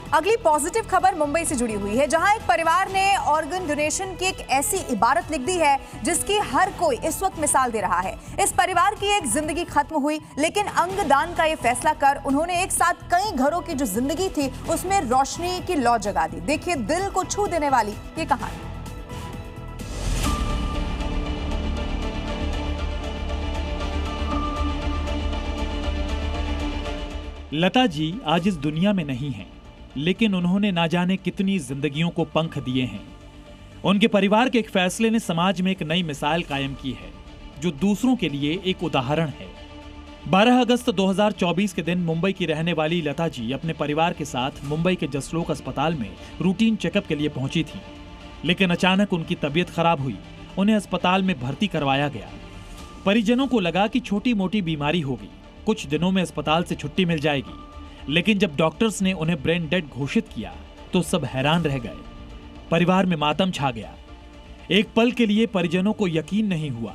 अगली पॉजिटिव खबर मुंबई से जुड़ी हुई है, जहां एक परिवार ने ऑर्गन डोनेशन की एक ऐसी इबारत लिख दी है जिसकी हर कोई इस वक्त मिसाल दे रहा है। इस परिवार की एक जिंदगी खत्म हुई, लेकिन अंगदान का ये फैसला कर उन्होंने एक साथ कई घरों की जो जिंदगी थी उसमें रोशनी की लौ जगा दी। देखिए दिल को छू देने वाली ये कहानी। लता जी आज इस दुनिया में नहीं हैं, लेकिन उन्होंने ना जाने कितनी जिंदगियों को पंख दिए हैं। उनके परिवार के एक फैसले ने समाज में एक नई मिसाल कायम की है, जो दूसरों के लिए एक उदाहरण है। 12 अगस्त 2024 के दिन मुंबई की रहने वाली लता जी अपने परिवार के साथ मुंबई के जसलोक अस्पताल में रूटीन चेकअप के लिए पहुंची थी, लेकिन अचानक उनकी तबीयत खराब हुई। उन्हें अस्पताल में भर्ती करवाया गया। परिजनों को लगा कि छोटी मोटी बीमारी होगी, कुछ दिनों में अस्पताल से छुट्टी मिल जाएगी, लेकिन जब डॉक्टर्स ने उन्हें ब्रेन डेड घोषित किया तो सब हैरान रह गए। परिवार में मातम छा गया। एक पल के लिए परिजनों को यकीन नहीं हुआ।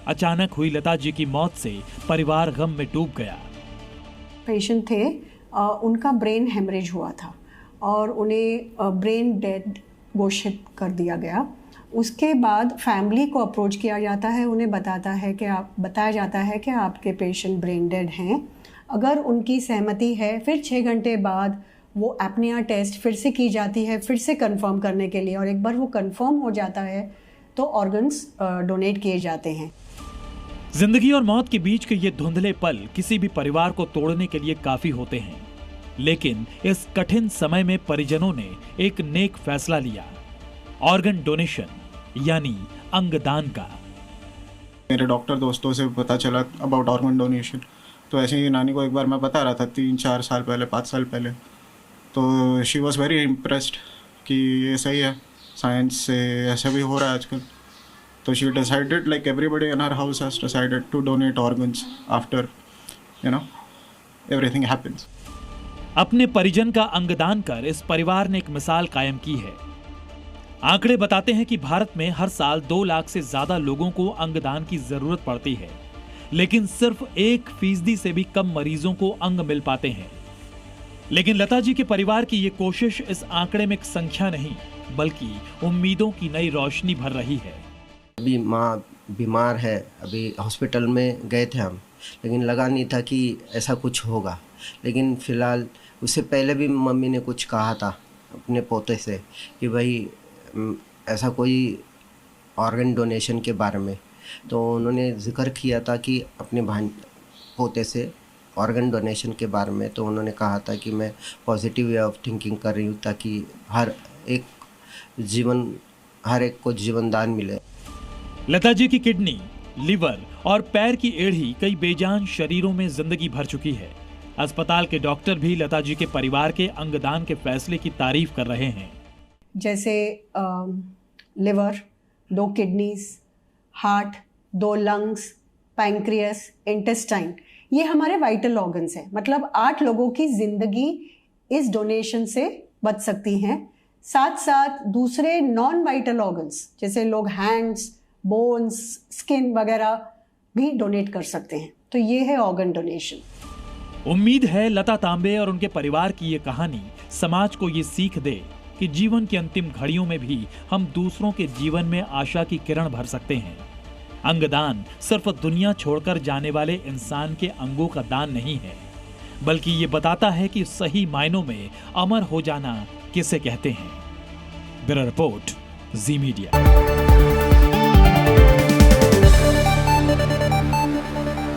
अचानक हुई लता जी की मौत से परिवार गम में डूब गया। पेशेंट थे, उनका ब्रेन हेमरेज हुआ था और उन्हें ब्रेन डेड घोषित कर दिया गया। उसके बाद फैमिली को अप्रोच किया जाता है, उन्हें बताया जाता है कि आपके पेशेंट ब्रेन डेड हैं। अगर उनकी सहमति है, फिर 6 घंटे बाद वो एपनिया टेस्ट फिर से की जाती है, फिर से कंफर्म करने के लिए, और एक बार वो कंफर्म हो जाता है तो ऑर्गन्स डोनेट किए जाते हैं। जिंदगी और मौत के बीच के ये धुंधले पल किसी भी परिवार को तोड़ने के लिए काफी होते हैं, लेकिन इस कठिन समय में परिजनों ने एक नेक फैसला लिया, ऑर्गन डोनेशन यानी अंगदान का। मेरे डॉक्टर दोस्तों से पता चला अबाउट ऑर्गन डोनेशन, तो ऐसे ही नानी को एक बार मैं बता रहा था 3-4 साल पहले, 5 साल पहले, तो शी वॉज वेरी इम्प्रेस्ड कि ये सही है, साइंस से ऐसा भी हो रहा है आजकल। तो she decided, like everybody in her house has decided to donate organs after everything happens. अपने परिजन का अंगदान कर इस परिवार ने एक मिसाल कायम की है। आंकड़े बताते हैं कि भारत में हर साल 2 लाख से ज्यादा लोगों को अंगदान की जरूरत पड़ती है, लेकिन सिर्फ 1% से भी कम मरीजों को अंग मिल पाते हैं। लेकिन लता जी के परिवार की ये कोशिश इस आंकड़े में एक संख्या नहीं, बल्कि उम्मीदों की नई रोशनी भर रही है। अभी माँ बीमार है, अभी हॉस्पिटल में गए थे हम, लेकिन लगा नहीं था कि ऐसा कुछ होगा। लेकिन फिलहाल उससे पहले भी मम्मी ने कुछ कहा था अपने पोते से कि भाई ऐसा कोई ऑर्गन डोनेशन के बारे में, तो उन्होंने जिक्र किया था कि अपने पोते से ऑर्गन डोनेशन के बारे में। तो उन्होंने कहा था कि मैं पॉजिटिव वे ऑफ थिंकिंग कर रही हूँ ताकि हर एक को जीवन दान मिले। लता जी की किडनी, लिवर और पैर की एड़ी कई बेजान शरीरों में जिंदगी भर चुकी है। अस्पताल के डॉक्टर भी लता जी के परिवार के अंगदान के फैसले की तारीफ कर रहे हैं। जैसे liver, 2 kidneys, heart, 2 lungs, pancreas, intestine, ये हमारे वाइटल ऑर्गन्स हैं। मतलब 8 लोगों की जिंदगी इस डोनेशन से बच सकती हैं। साथ साथ दूसरे नॉन वाइटल ऑर्गन्स जैसे लोग हैंड्स, बोन्स, स्किन वगैरह भी डोनेट कर सकते हैं। तो ये है ऑर्गन डोनेशन। उम्मीद है लता तांबे और उनके परिवार की ये कहानी समाज को ये सीख दे कि जीवन की अंतिम घड़ियों में भी हम दूसरों के जीवन में आशा की किरण भर सकते हैं। अंगदान सिर्फ दुनिया छोड़कर जाने वाले इंसान के अंगों का दान नहीं है, बल्कि ये बताता है कि सही मायनों में अमर हो जाना किसे कहते हैं। ब्यूरो रिपोर्ट, जी मीडिया।